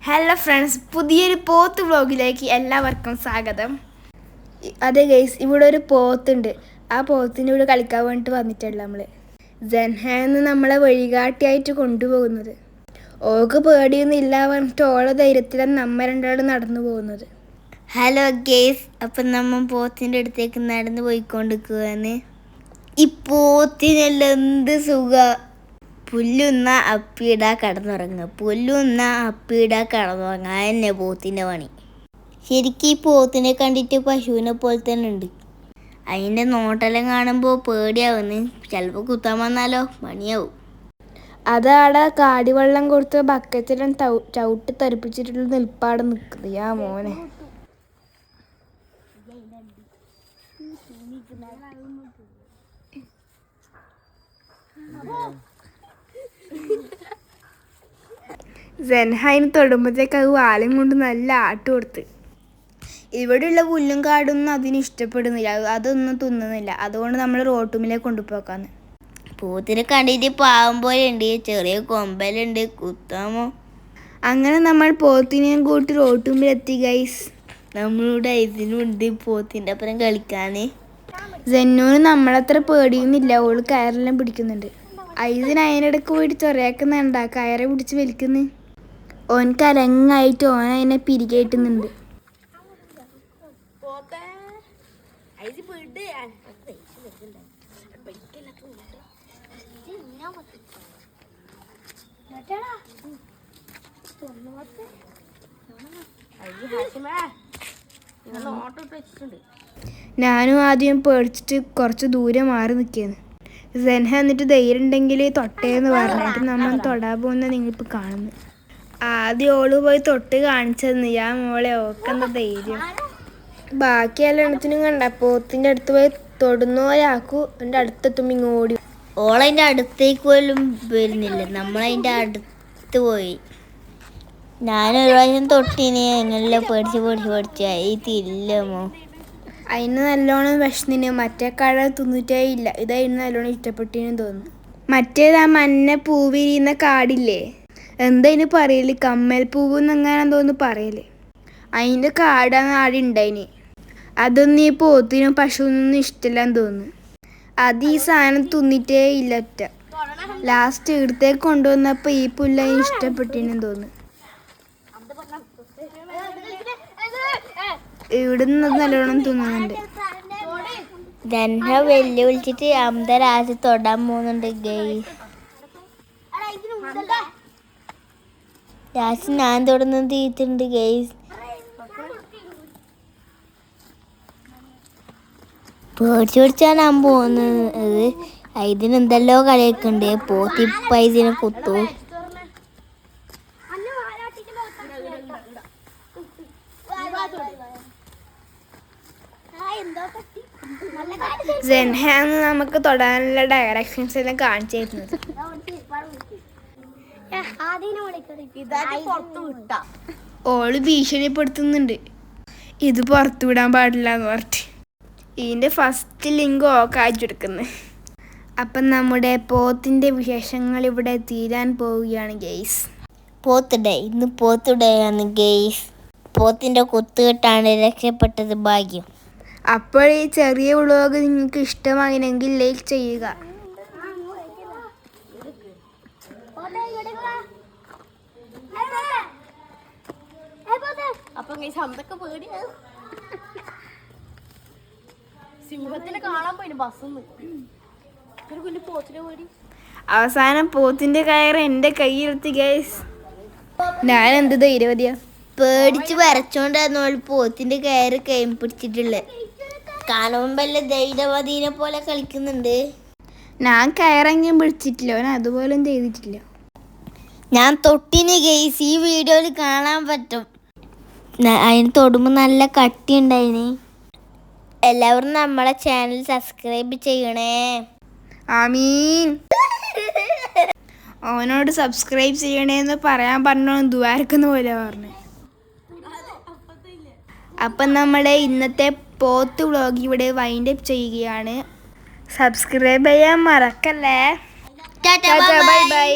Hello friends, പുതിയൊരു പോത്ത് വ്ളോഗിലേക്ക് എല്ലാവർക്കും സ്വാഗതം. അതെ ഗൈസ്, ഇവിടെ ഒരു പോത്തുണ്ട്. ആ പോത്തിൻ്റെ ഇവിടെ കളിക്കാൻ വേണ്ടിയിട്ട് വന്നിട്ടുള്ള നമ്മൾ ജൻഹാന്ന് നമ്മളെ വഴികാട്ടിയായിട്ട് കൊണ്ടുപോകുന്നത്. ഓക്ക് പേടിയൊന്നുമില്ല പറഞ്ഞിട്ട് ഓളെ ധൈര്യത്തിലാണ് നമ്മ രണ്ടാളും നടന്നു പോകുന്നത്. ഹലോ ഗൈസ്, അപ്പം നമ്മൾ പോത്തിൻ്റെ അടുത്തേക്ക് നടന്നു പോയിക്കൊണ്ടിരിക്കുകയാണ്. ഈ പോത്തിനെല്ലാം എന്ത് സുഖ. പുല്ലുന്ന അപ്പിയിടാ കടന്നുറങ്ങുക, പുല്ലുന്ന അപ്പിയിടാ കടന്നുറങ്ങുക, അതന്നെ പോത്തിൻ്റെ പണി. ശരിക്കും ഈ പോത്തിനെ കണ്ടിട്ട് പശുവിനെ പോലെ തന്നെ ഉണ്ട്. അതിൻ്റെ നോട്ടെല്ലാം കാണുമ്പോൾ പേടിയാവുന്നു. ചിലപ്പോൾ കുത്താൻ വന്നാലോ പണിയാവും. അതാടെ കാടിവെള്ളം കൊടുത്ത് ബക്കറ്റിലും ചവിട്ടി തെറിപ്പിച്ചിട്ടുള്ള നിൽപ്പാട് നിൽക്കുന്നത്. യാ മോനെ, ജൻഹായിന് തൊടുമ്പോഴത്തേക്ക് അത് വാലും കൊണ്ട് നല്ല ആട്ട് കൊടുത്ത്. ഇവിടെയുള്ള പുല്ലും കാടൊന്നും അതിന് ഇഷ്ടപ്പെടുന്നില്ല, അതൊന്നും തിന്നുന്നില്ല. അതുകൊണ്ട് നമ്മൾ റോട്ടുമിലേക്ക് കൊണ്ടുപോക്കാന്ന്. പോത്തിനെ കണ്ടിട്ട് പാവം പോലെ ഉണ്ട്, ചെറിയ കൊമ്പലുണ്ട്, കുത്താമോ. അങ്ങനെ നമ്മൾ പോത്തിനെയും കൂട്ടി റോട്ടുമ്പിലെത്തി ഗൈസ്. നമ്മളോട് ഐസിനുണ്ട് പോത്തിൻ്റെ അപ്പുറം കളിക്കാൻ. ജന്നൂന് നമ്മളത്ര പേടിയൊന്നുമില്ല, ഓള് കയറെല്ലാം പിടിക്കുന്നുണ്ട്. ഐസിന് അതിനിടയ്ക്ക് പോയിട്ട് ചൊറയാക്കുന്നുണ്ടാ, കയറെ പിടിച്ച് വലിക്കുന്നു. ഓൻ കലങ്ങായിട്ട് ഓൻ അതിനെ പിരികേറ്റുന്നുണ്ട്. ഞാനും ആദ്യം പേടിച്ചിട്ട് കുറച്ച് ദൂരെ മാറി നിൽക്കുകയാണ്. ജൻഹ എന്നിട്ട് ധൈര്യം ഉണ്ടെങ്കിൽ തൊട്ടേന്ന് പറഞ്ഞിട്ട് നമ്മൾ തൊടാൻ പോകുന്ന നിങ്ങളിപ്പോൾ കാണുന്നു. ആദ്യം ഓള് പോയി തൊട്ട് കാണിച്ചതെന്ന്. ഞാൻ മോളെ ഓക്കെന്താ ധൈര്യം. ബാക്കി എല്ലാത്തിനും കണ്ട പോത്തിൻ്റെ അടുത്ത് പോയി തൊടുന്നോരാക്കൂ, എൻ്റെ അടുത്തെത്തുമ്പോൾ ഇങ്ങോടി. ഓളതിൻ്റെ അടുത്തേക്ക് പോലും വരുന്നില്ല, നമ്മളതിൻ്റെ അടുത്ത് പോയി. ഞാനൊരു പ്രാവശ്യം തൊട്ടിന് എങ്ങനെല്ലാം പേടിച്ച് ഇതില്ലമോ. അതിന് നല്ലോണം വിഷന്നിന്, മറ്റേ കഴ തിന്നിട്ടേ ഇല്ല. ഇതതിന് നല്ലോണം ഇഷ്ടപ്പെട്ടിനും തോന്നുന്നു. മറ്റേത് ആ മഞ്ഞ പൂവിരിയുന്ന കാടില്ലേ, എന്തതിന് പറയല്, കമ്മൽ പൂവ് എന്നങ്ങനെ തോന്നുന്നു പറയല്. അതിൻ്റെ കാടാണ് ആടെ ഉണ്ടായിന്. അതൊന്നും ഈ പോത്തിനും പശുവിനൊന്നും ഇഷ്ടമില്ലാന്ന് തോന്നുന്നു. അത് ഈ സാധനം തിന്നിട്ടേ ഇല്ല ഒറ്റ. ലാസ്റ്റ് ഇവിടത്തേക്ക് കൊണ്ടുവന്നപ്പോൾ ഈ പുല്ല ഇഷ്ടപ്പെട്ടിനും തോന്നുന്നു. ഇവിടുന്ന് നല്ലോണം തിന്നുന്നുണ്ട്. ജൻഹ വെല്ലുവിളിച്ചിട്ട് അമ്പരാജ് തൊടാൻ പോകുന്നുണ്ട് ഗൈസ്. രാജ് ഞാൻ തൊടുന്നത് തീർത്തുണ്ട് ഗൈസ്. പേടിച്ച് പിടിച്ചാണ് ഞാൻ പോകുന്നത്. ഇതിനെന്തെല്ലോ കളിയൊക്കെയുണ്ട്. പോത്തിപ്പ ഇതിനെ കുത്തു. ജൻഹാന്ന് നമുക്ക് തൊടാനുള്ള ഡയറക്ഷൻസ് എല്ലാം കാണിച്ചു തരുന്നത്. ഓള് ഭീഷണിപ്പെടുത്തുന്നുണ്ട്, ഇത് പുറത്തു വിടാൻ പാടില്ല എന്ന് പറഞ്ഞിട്ട്. ഇതിൻ്റെ ഫസ്റ്റ് ലിങ്ക് ഓക്കെ അയച്ചെടുക്കുന്നത്. അപ്പം നമ്മുടെ പോത്തിൻ്റെ വിശേഷങ്ങൾ ഇവിടെ തീരാൻ പോവുകയാണ് ഗെയ്സ്. പോത്തുഡേ, ഇന്ന് പോത്തുഡേ ആണ് ഗെയ്സ്. പോത്തിൻ്റെ കുത്തുകെട്ടാണ് രക്ഷപ്പെട്ടത്, ഭാഗ്യം. അപ്പോൾ ഈ ചെറിയ വ്ളോഗ് നിങ്ങൾക്ക് ഇഷ്ടമായെങ്കിൽ ലൈക്ക് ചെയ്യുക. അവസാനം പോത്തിന്റെ കയറ് എൻ്റെ കയ്യിലെത്തി ഗൈസ്. ഞാൻ എന്ത് ധൈര്യവതിയാ, പേടിച്ച് വരച്ചോണ്ടായിരുന്നു പോത്തിന്റെ കയറ് കൈ പിടിച്ചിട്ടുള്ളത്. കാണുമ്പല്ലേ ധൈര്യവതീനെ പോലെ കളിക്കുന്നുണ്ട്. ഞാൻ കയറെങ്കിലും പിടിച്ചിട്ടില്ല, അവൻ അതുപോലും ചെയ്തിട്ടില്ല. ഞാൻ തൊട്ടിന് ഗൈസ്, ഈ വീഡിയോയിൽ കാണാൻ പറ്റും. അതിന് തൊടുമ്പോൾ നല്ല കട്ടി ഉണ്ടായിന്. എല്ലാവരും നമ്മളെ ചാനൽ സബ്സ്ക്രൈബ് ചെയ്യണേ. ആമീൻ. അവനോട് സബ്സ്ക്രൈബ് ചെയ്യണേന്ന് പറയാൻ പറഞ്ഞോ, ദ്വാരക്കുന്ന പോലെ പറഞ്ഞു. അപ്പം നമ്മുടെ ഇന്നത്തെ പോത്ത് വ്ളോഗ് ഇവിടെ വൈൻഡ് അപ്പ് ചെയ്യുകയാണ്. സബ്സ്ക്രൈബ് ചെയ്യാൻ മറക്കല്ലേ. Tata, bye bye.